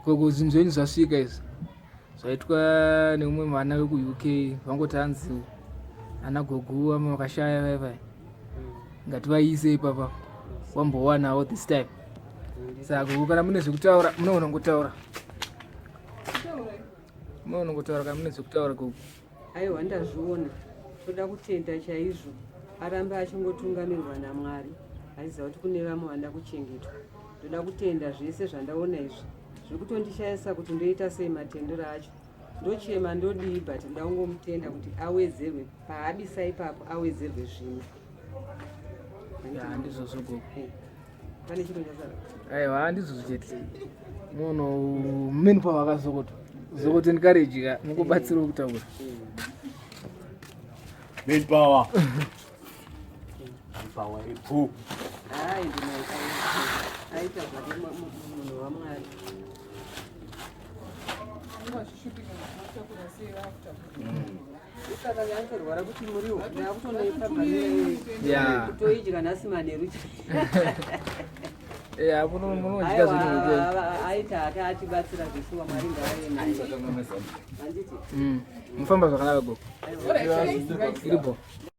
gogo zvinhu zvenyu zvasvika izvi zvaitwa neumwe mwana wekuuk vangoti hanzi ana gogo vamwe vakashaya vaivai ngativaise ipapa wambowanawo this time. Saka gogo kana mune zvekutaura munoona ngotaura kana mune zvekutaura gogo. Aiwa ndazviona, toda kutenda chaizvo arambe achingotungamirirwa naMwari achiziva kuti kune vamwe vanoda kuchengetwa. Toda kutenda zvese zvandaona izvi zviri kutondishayisa kuti ndoita sei matendero acho, ndochema ndodii, but ndoda kungomutenda kuti awedzerwe paabisa ipapo, awedzerwe zvimwe. Handizvozvo gogo. Pane chiro chasara. Aiwa handizvozvo chete muno mumeni pavo akazokota zokoto ndikaredya mukubatsirawo kutaura main power power ipu Hai aita zvake munhu waMwari. Saka yantorwara kuti muriwo ndakutoneipa kutoidya nhasi manheru munodya zvinhu aita akatibatsira zvisuwa Mwari ngaave mufamba zvakanaka gogo iripo.